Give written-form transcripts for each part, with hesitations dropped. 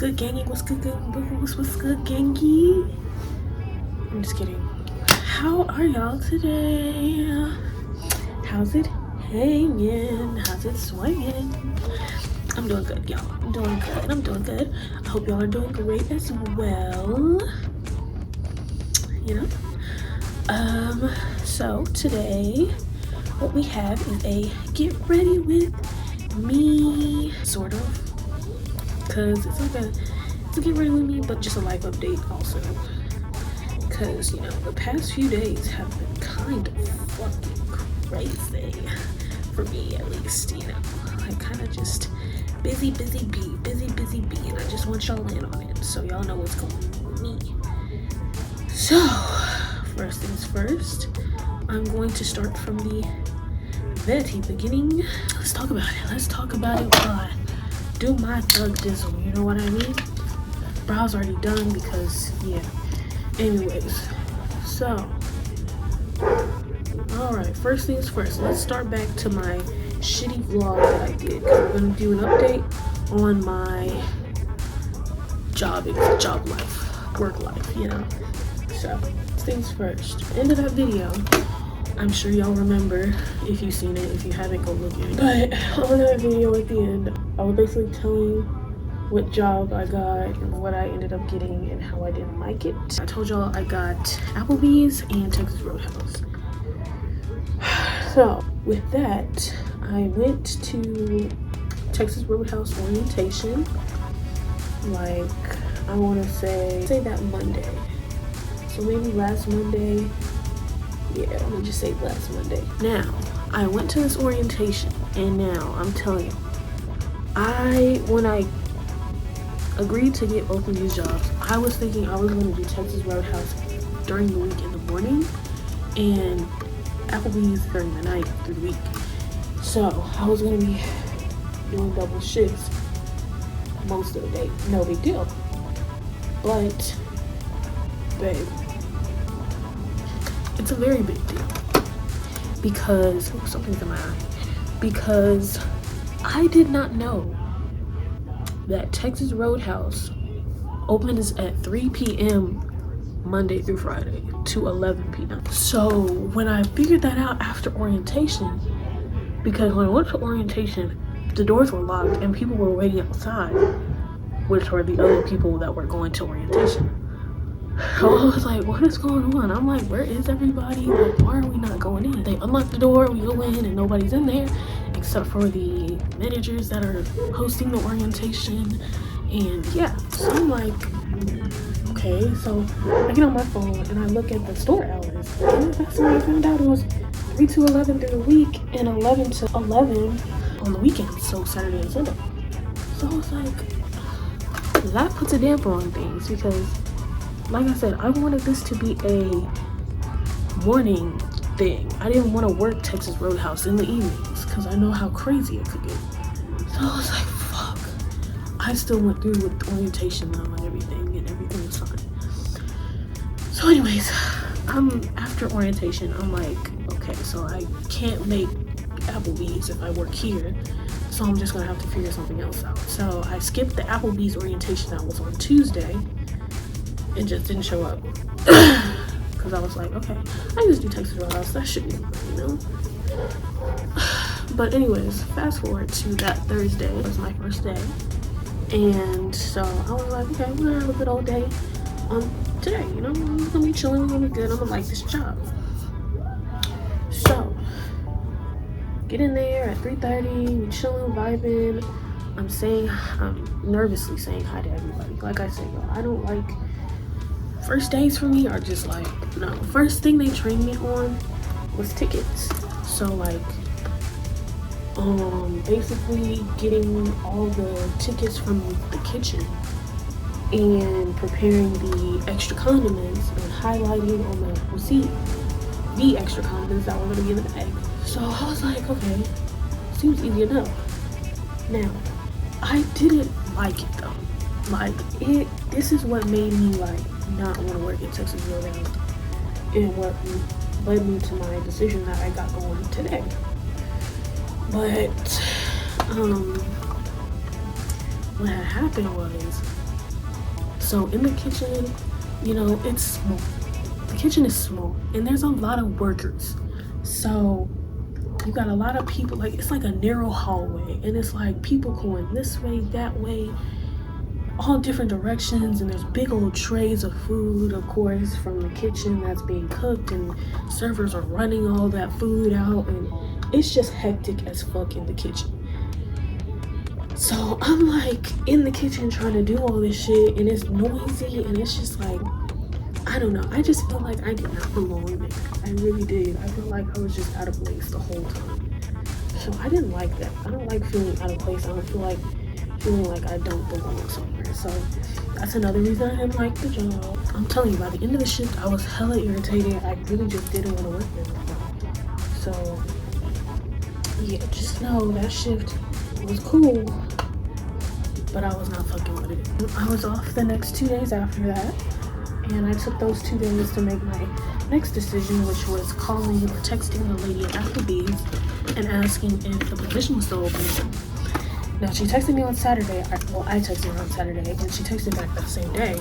good, gangy? What's good, what's good, gangy? I'm just kidding. How are y'all today? How's it hanging? How's it swinging? I'm doing good, y'all. I'm doing good. I hope y'all are doing great as well. You know? So today, what we have is a get ready with me, sort of. Cause it's like it's a get ready with me, but just a life update also. Cause, you know, the past few days have been kind of fucking crazy. For me, at least, you know. Like, kind of just busy bee, and I just want y'all in on it, so y'all know what's going on with me. So, first things first, I'm going to start from the very beginning. Let's talk about it while I do my thug dizzle, you know what I mean? Brow's already done because, yeah. Anyways, so, alright, first things first, let's start back to my shitty vlog that I did. I'm gonna do an update on my job life, work life, you know. So, things first. End of that video, I'm sure y'all remember if you've seen it. If you haven't, go look at it. But on that video at the end, I was basically telling what job I got and what I ended up getting and how I didn't like it. I told y'all I got Applebee's and Texas Roadhouse. So with that, I went to Texas Roadhouse orientation, like, I want to say that Monday. So maybe last Monday. Yeah, let me just say last Monday. Now, I went to this orientation, and now I'm telling you, when I agreed to get both of these jobs, I was thinking I was going to do Texas Roadhouse during the week in the morning and Applebee's during the night through the week. So I was going to be doing double shifts most of the day. No big deal. But, babe, it's a very big deal because something's in my eye. Because I did not know that Texas Roadhouse opens at 3 p.m. Monday through Friday to 11 p.m. So when I figured that out after orientation, because when I went to orientation, the doors were locked and people were waiting outside, which were the other people that were going to orientation. So I was like, what is going on? I'm like, where is everybody? Like, why are we not going in? They unlock the door, we go in, and nobody's in there except for the managers that are hosting the orientation. And yeah, so I'm like, okay. So I get on my phone and I look at the store hours, and that's when I found out it was 3 to 11 through the week and 11 to 11 on the weekends, so Saturday and Sunday. So I was like, that puts a damper on things, because like I said, I wanted this to be a morning thing. I didn't want to work Texas Roadhouse in the evenings because I know how crazy it could get. So I was like, fuck. I still went through with the orientation though and everything was fine. So anyways, after orientation, I'm like, okay, so I can't make Applebee's if I work here. So I'm just gonna have to figure something else out. So I skipped the Applebee's orientation that was on Tuesday. It just didn't show up because I was like, okay, I just do Texas Roadhouse, that should be fine, you know. But anyways, fast forward to that Thursday. It was my first day, and so I was like, okay, we're gonna have a good old day today, you know. I'm gonna be chilling, I'm gonna be good, I'm gonna like this job. So get in there at 3:30, we chilling, vibing. I'm nervously saying hi to everybody. Like I said, y'all, I don't like first days for me are just like, no. First thing they trained me on was tickets. So like, basically getting all the tickets from the kitchen and preparing the extra condiments and highlighting on the receipt the extra condiments that were gonna be in the bag. So I was like, okay, seems easy enough. Now, I didn't like it though. Like, this is what made me like not want to work at Texas Roadhouse, and what led me to my decision that I got going today. But what had happened was So in the kitchen, you know, it's small. The kitchen is small and there's a lot of workers. So you got a lot of people, like it's like a narrow hallway and it's like people going this way, that way, all different directions, and there's big old trays of food, of course, from the kitchen that's being cooked, and servers are running all that food out, and it's just hectic as fuck in the kitchen. So I'm like in the kitchen trying to do all this shit, and it's noisy, and it's just like, I don't know, I just feel like I did not belong there. I really did. I feel like I was just out of place the whole time. So I didn't like that. I don't like feeling out of place. I don't feel like feeling like I don't belong somewhere. So that's another reason I didn't like the job. I'm telling you, by the end of the shift, I was hella irritated. I really just didn't want to work there. So yeah, just know that shift was cool, but I was not fucking with it. I was off the next 2 days after that, and I took those 2 days to make my next decision, which was calling or texting the lady at Applebee's and asking if the position was still open. Now, she texted me on Saturday. I texted her on Saturday, and she texted back that same day.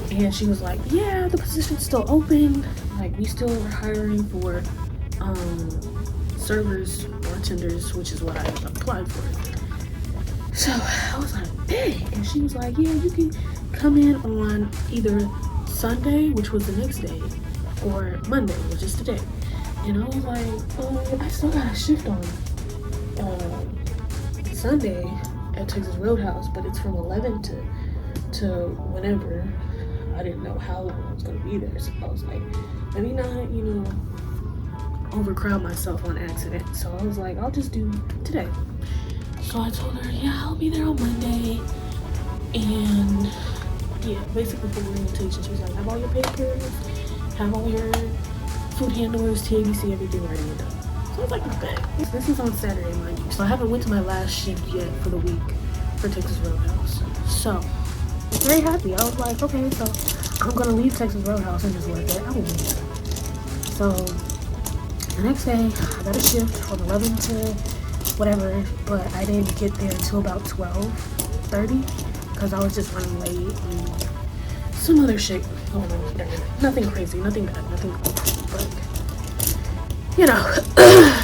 And she was like, yeah, the position's still open. Like, we still are hiring for servers, bartenders, which is what I applied for. So I was like, dang. And she was like, yeah, you can come in on either Sunday, which was the next day, or Monday, which is today. And I was like, I still got a shift on Sunday at Texas Roadhouse, but it's from 11 to whenever. I didn't know how long I was gonna be there, so I was like, let me not, you know, overcrowd myself on accident. So I was like, I'll just do today. So I told her, yeah, I'll be there on Monday. And yeah, basically for the orientation, she was like, have all your papers, have all your food handlers, TABC, everything ready and done. So I was like, okay. This is on Saturday, mind you. So I haven't went to my last shift yet for the week for Texas Roadhouse. So I'm very happy. I was like, okay, so I'm gonna leave Texas Roadhouse and just work at Applebee's. So the next day, I got a shift from 11 to whatever, but I didn't get there until about 12:30 because I was just running late and some other shit going on there. Nothing crazy, nothing bad, nothing cool, but you know,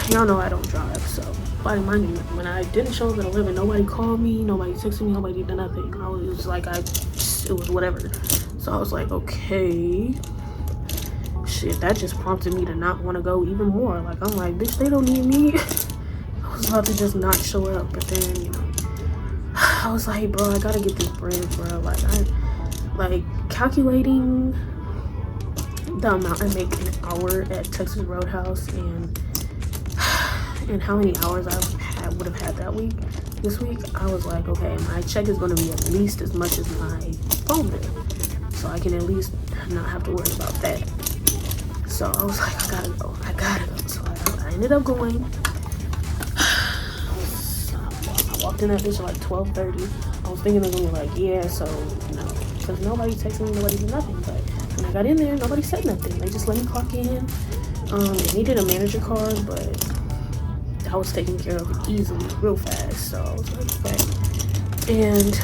y'all know I don't drive, so. But mind you, when I didn't show up at 11, nobody called me, nobody texted me, nobody did nothing. I was like, it was whatever. So I was like, okay. Shit, that just prompted me to not want to go even more. Like, I'm like, bitch, they don't need me. I was about to just not show up, but then, you know, I was like, bro, I gotta get this bread, bro. Like, calculating the amount I make an hour at Texas Roadhouse and how many hours I would have had that week, this week, I was like, okay, my check is going to be at least as much as my phone bill, so I can at least not have to worry about that. So I was like, I gotta go. So I ended up going. I walked in that bitch at like 12:30. I was thinking they're gonna be like, yeah, so no, because nobody texted me, nobody did nothing. But when I got in there, nobody said nothing. They just let me clock in. They needed a manager card, but I was taken care of easily, real fast. So I was like, okay. And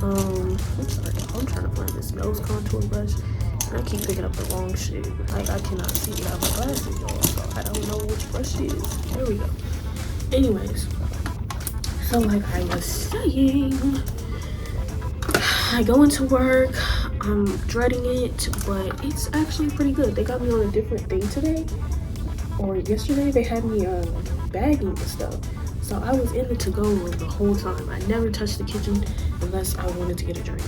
I'm sorry, I'm trying to find this nose contour brush. And I keep picking up the wrong shit. Like, I cannot see without my glasses, y'all. So I don't know which brush it is. There we go. Anyways, so like I was saying, I go into work. I'm dreading it, but it's actually pretty good. They got me on a different thing today, or yesterday. They had me bagging and stuff. So I was in the to-go room the whole time. I never touched the kitchen unless I wanted to get a drink.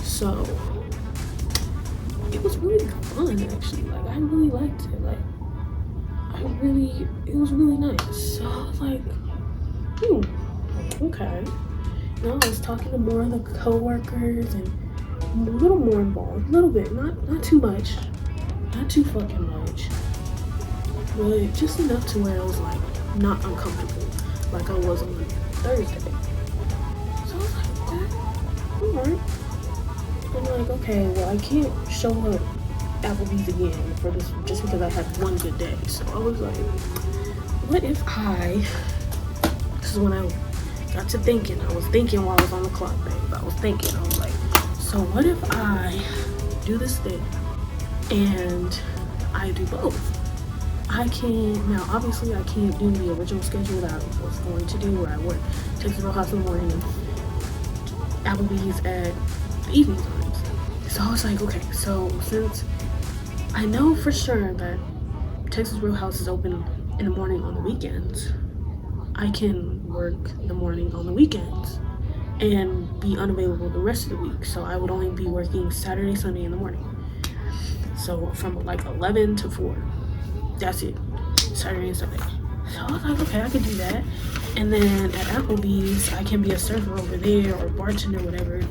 So it was really fun, actually. Like, I really liked it. Like, it was really nice. So I was like, okay. You know, I was talking to more of the co-workers and a little more involved. A little bit, not too much. Not too fucking much. But just enough to where I was like, not uncomfortable like I was on Thursday. So I was like, okay, alright. I'm like, okay, well, I can't show up Applebee's again for this just because I had one good day. So I was like, what if this is when I got to thinking. I was thinking while I was on the clock, babe. I was like, so So what if I do this thing and I do both? I can, now obviously I can't do the original schedule that I was going to do where I work Texas Roadhouse in the morning and Applebee's at the evening times. So I was like, okay, so since I know for sure that Texas Roadhouse is open in the morning on the weekends, I can work the morning on the weekends and be unavailable the rest of the week. So I would only be working Saturday, Sunday in the morning. So from like 11 to 4. That's it, Saturday and Sunday. So I was like, okay, I could do that. And then at Applebee's, I can be a server over there or bartender, whatever,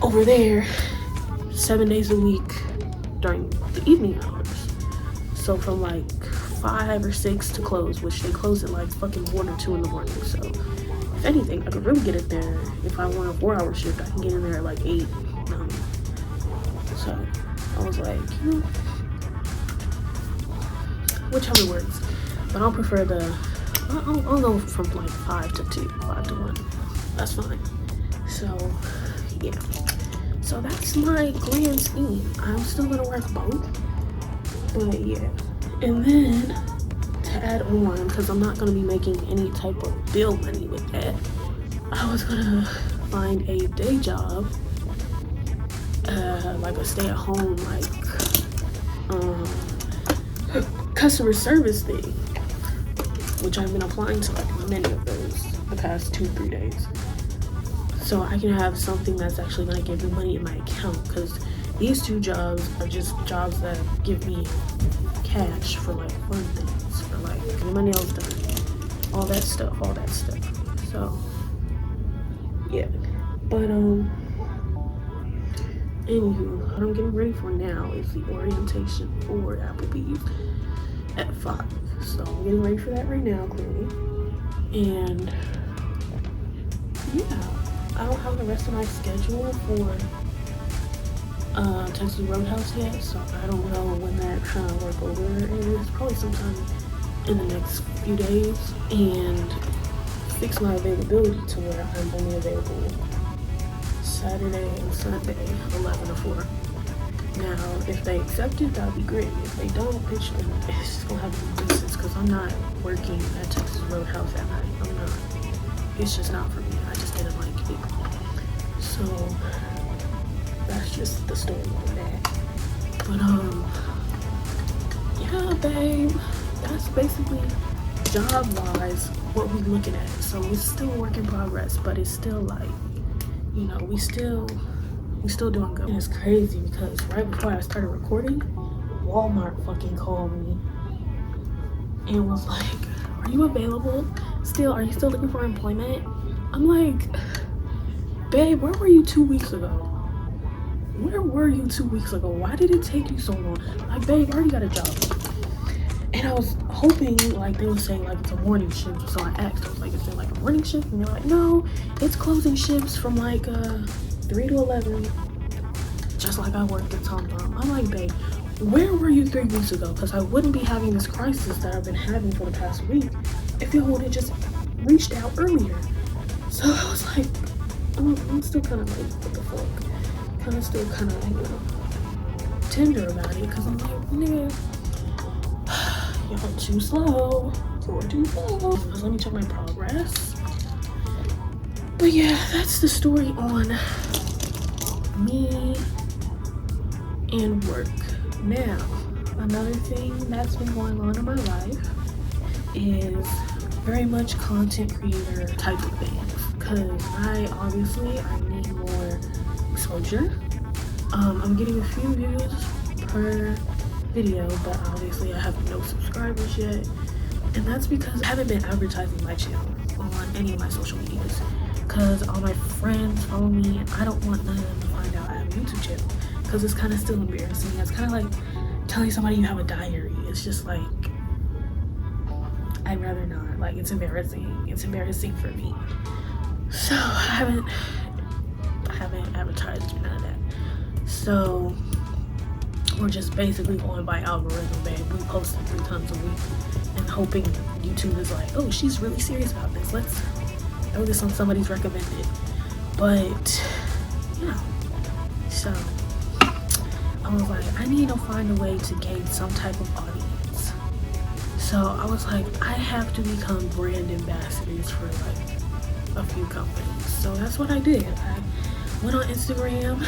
over there 7 days a week during the evening hours. So from like 5 or 6 to close, which they close at like fucking 1 or 2 in the morning. So if anything, I could really get it there. If I want a 4-hour shift, I can get in there at like 8, 9. So I was like, you know, whichever works, but I'll prefer I'll go from like 5 to 2, 5 to 1. That's fine. So yeah, so that's my grand scheme. I'm still gonna work both, but yeah. And then to add on, because I'm not gonna be making any type of bill money with that, I was gonna find a day job, like a stay-at-home, like customer service thing, which I've been applying to like many of those the past 2-3 days, so I can have something that's actually going to give me money in my account, because these 2 jobs are just jobs that give me cash for like fun things, for like getting my nails done, all that stuff. So yeah, but anywho, what I'm getting ready for now is the orientation for Applebee's at 5. So I'm getting ready for that right now, clearly. And yeah, I don't have the rest of my schedule for Texas Roadhouse yet, so I don't know when that kind of work over is. Probably sometime in the next few days, and fix my availability to where I'm only available Saturday and Sunday, 11 to 4. Now, if they accept it, that'd be great. If they don't, bitch, it's just gonna have to be business, because I'm not working at Texas Roadhouse at night. I'm not. It's just not for me. I just didn't like it. So that's just the story on that. But yeah, babe, that's basically job-wise what we're looking at. So it's still a work in progress, but it's still like, you know, we still doing good. And it's crazy because right before I started recording, Walmart fucking called me and was like, are you available still? Are you still looking for employment? I'm like, babe, where were you 2 weeks ago? Where were you 2 weeks ago? Why did it take you so long? Like, babe, I already got a job. And I was hoping like they would say like it's a morning shift. So I asked, I was like, is there like a morning shift? And they're like, no, it's closing shifts from like 3 to 11, just like I worked at TomTom. I'm like, babe, where were you 3 weeks ago? Because I wouldn't be having this crisis that I've been having for the past week if you would have just reached out earlier. So I was like, I'm still kind of like, what the fuck? Kind of still kind of, you know, tender about it, because I'm like, nigga, y'all too slow. You're too slow. Let me check my progress. But yeah, that's the story on me and work. Now, another thing that's been going on in my life is very much content creator type of things, because I need more exposure. I'm getting a few views per video, but obviously I have no subscribers yet, and that's because I haven't been advertising my channel on any of my social medias, because all my friends follow me and I don't want none of them to find out I have a YouTube channel, because it's kind of still embarrassing. It's kind of like telling somebody you have a diary. It's just like, I'd rather not. Like, it's embarrassing for me. So I haven't advertised or none of that. So we're just basically going by algorithm, babe. We post 3 times a week and hoping YouTube is like, oh, she's really serious about this. Let's throw this on somebody's recommended. But you know. So I was like, I need to find a way to gain some type of audience. So I was like, I have to become brand ambassadors for like a few companies. So that's what I did. I went on Instagram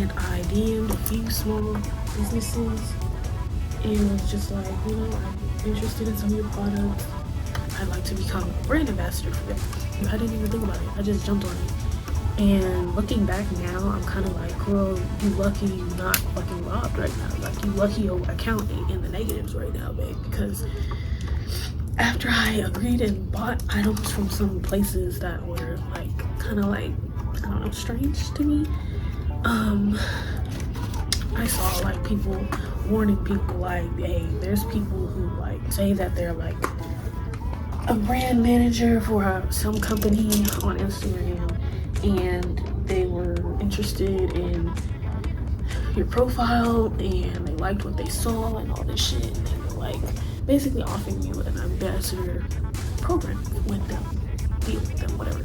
and I DM'd a few small businesses and was just like, you know, I'm interested in some of your products. I'd like to become a brand ambassador for them. I didn't even think about it. I just jumped on it. And looking back now, I'm kind of like, girl, you lucky you not fucking robbed right now. Like, you lucky your account ain't in the negatives right now, babe. Because after I agreed and bought items from some places that were like, kind of like, I don't know, strange to me, I saw like people warning people like, hey, there's people who like say that they're like a brand manager for some company on Instagram and they were interested in your profile and they liked what they saw and all this shit, and they were like basically offering you an ambassador program with them, deal with them, whatever.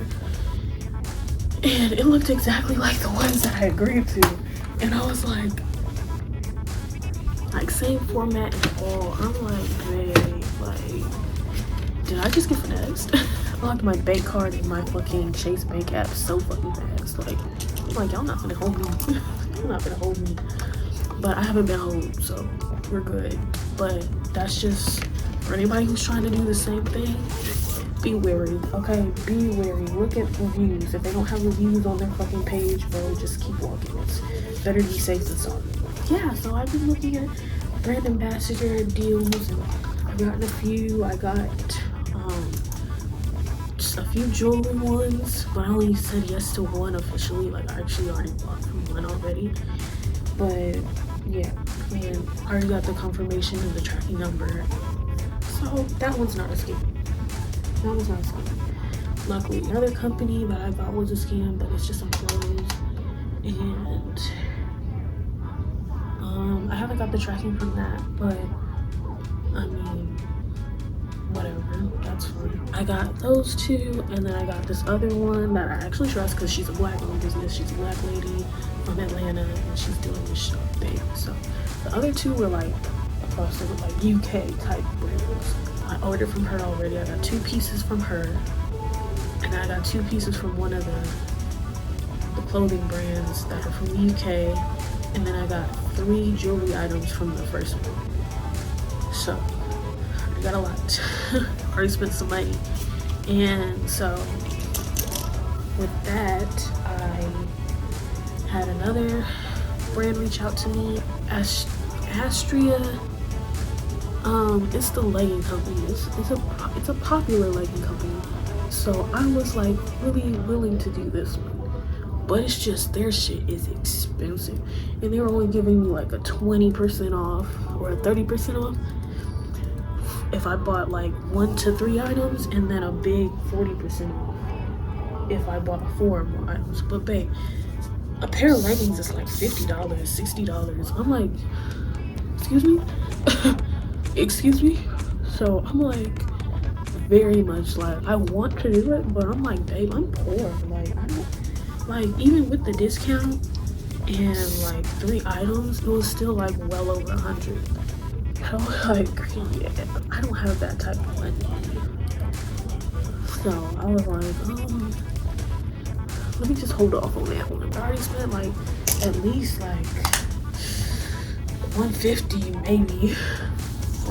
And it looked exactly like the ones that I agreed to, and I was like same format and all. I'm like, babe, like, did I just get finessed? I locked my bank card in my fucking Chase Bank app so fucking fast. Like, I'm like, y'all not gonna hold me. Y'all not gonna hold me. But I haven't been held, so we're good. But that's just for anybody who's trying to do the same thing. Be wary, okay? Be wary. Look at reviews. If they don't have reviews on their fucking page, bro, just keep walking. It's better be safe than sorry. Yeah, so I've been looking at brand ambassador deals, and I've gotten a few. I got just a few jewelry ones, but I only said yes to one officially. Like, I actually already bought from one already. But yeah, man, I already got the confirmation of the tracking number. So that one's not a scam. That was not a scam. Luckily, another company that I thought was a scam, but it's just some clothes. And I haven't got the tracking from that, but I mean, whatever, that's fine. I got those two, and then I got this other one that I actually trust because she's a black-owned business. She's a black lady from Atlanta, and she's doing this shop thing. So the other two were like across the like UK type brands. I ordered from her already. I got 2 pieces from her, and I got 2 pieces from one of the clothing brands that are from the UK, and then I got 3 jewelry items from the first one. So I got a lot. Already spent some money. And so with that, I had another brand reach out to me, Astria. It's the legging company. It's a popular legging company. So I was like really willing to do this one. But it's just their shit is expensive. And they were only giving me like a 20% off or a 30% off if I bought like 1 to 3 items, and then a big 40% off if I bought 4 or more items. But babe, a pair of leggings is like $50, $60. I'm like, excuse me? Excuse me? So I'm like very much like, I want to do it, but I'm like, babe, I'm poor. Like, I don't, like, even with the discount and like 3 items, it was still like well over 100. I was like, yeah, I don't have that type of money. So I was like, let me just hold off on that one. I already spent like at least like $150 maybe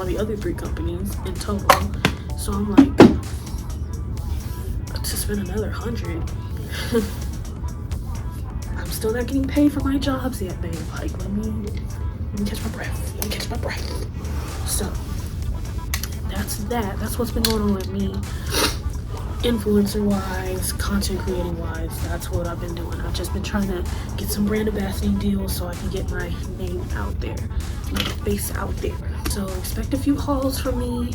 on the other 3 companies in total. So I'm like, to spend another 100. I'm still not getting paid for my jobs yet, babe. Like, let me catch my breath. Let me catch my breath. So that's that. That's what's been going on with me, influencer wise, content creating wise. That's what I've been doing. I've just been trying to get some brand ambassador deals so I can get my name out there, my face out there. So expect a few hauls from me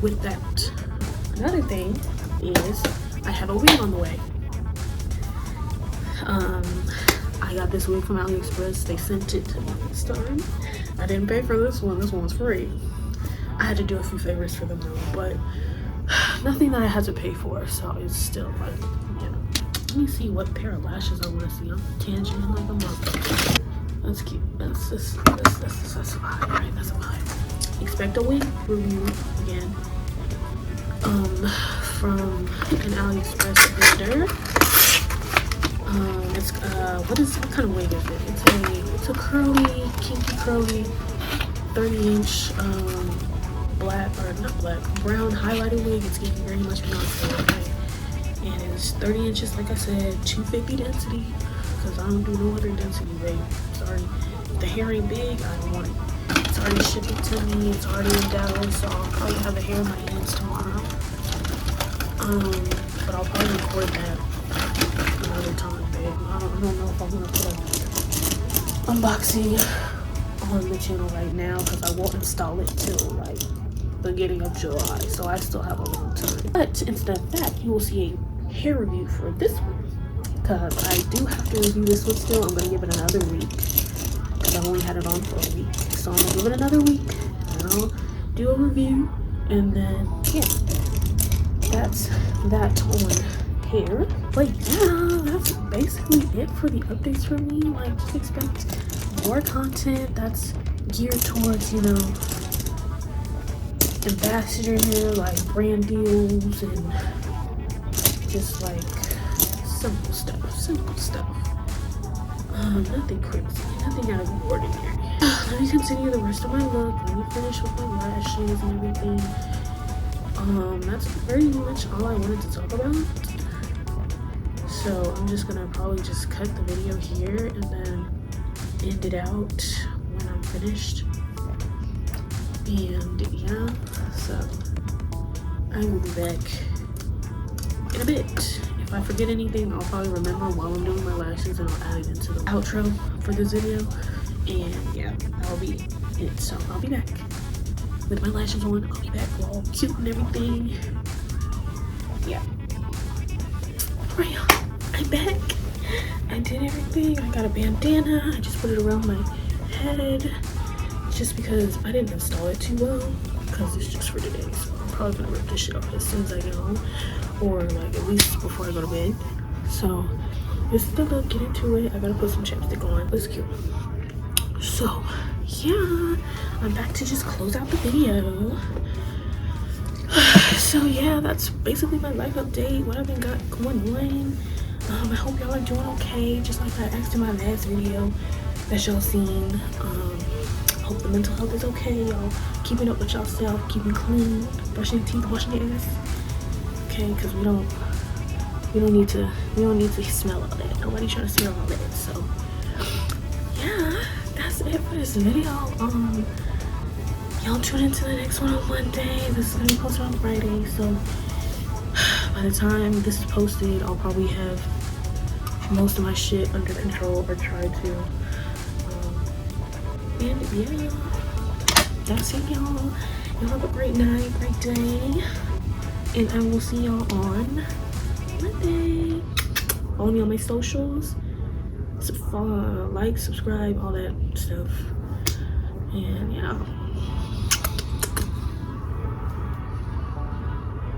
with that. Another thing is I have a wig on the way. I got this wig from AliExpress. They sent it to me this time. I didn't pay for this one. This one's free. I had to do a few favors for them though, but nothing that I had to pay for, so it's still like, you know, Let me see what pair of lashes I want to see. I'm tangenting like a motherfucker. That's cute. That's a vibe, right? That's a vibe. Expect a wig review again. From an AliExpress vendor. What kind of wig is it? It's a curly, kinky curly, 30-inch brown highlighter wig. It's giving very much Beyonce, okay? And it's 30 inches, like I said, 250 density, because I don't do no other density, babe. Sorry. If the hair ain't big, I don't want it. It's already shipping to me. It's already in Dallas, so I'll probably have the hair in my hands tomorrow. But I'll probably record that another time, babe. I don't know if I'm gonna put an unboxing on the channel right now, because I won't install it till like beginning of July, so I still have a little time. But instead of that, you will see a hair review for this one, because I do have to review this one still. I'm gonna give it another week, because I've only had it on for a week, so I'm gonna give it another week and I'll do a review, and then yeah, that's that on hair. But yeah, that's basically it for the updates from me. Like, just expect more content that's geared towards, you know, ambassador hair, like brand deals and just like simple stuff. Nothing crazy, nothing out of the ordinary. Let me continue the rest of my look. Let me finish with my lashes and everything. That's very much all I wanted to talk about. So I'm just gonna probably just cut the video here and then end it out when I'm finished. And yeah, so I will be back in a bit. If I forget anything, I'll probably remember while I'm doing my lashes, and I'll add it into the outro for this video. And yeah, that'll be it. So I'll be back with my lashes on. I'll be back all cute and everything. Yeah. Alright, y'all, I'm back. I did everything. I got a bandana. I just put it around my head, just because I didn't install it too well, because it's just for today. So I'm probably gonna rip this shit off as soon as I get home, or like at least before I go to bed. So this is the look. Get into it. I gotta put some chapstick on. It's cute. So yeah, I'm back to just close out the video. So yeah, that's basically my life update, what I've been got going on. I hope y'all are doing okay, just like I asked in my last video that y'all seen. Hope the mental health is okay, y'all keeping up with yourself, keeping clean, brushing your teeth, washing your ass, okay? Because we don't need to smell all that. Nobody's trying to smell all that. So yeah, that's it for this video. Y'all tune into the next one on Monday. This is gonna be posted on Friday, so by the time this is posted, I'll probably have most of my shit under control, or try to. And yeah, that's it, y'all. Y'all have a great night, great day, and I will see y'all on Monday. Follow me on my socials. Like, subscribe, all that stuff. And yeah.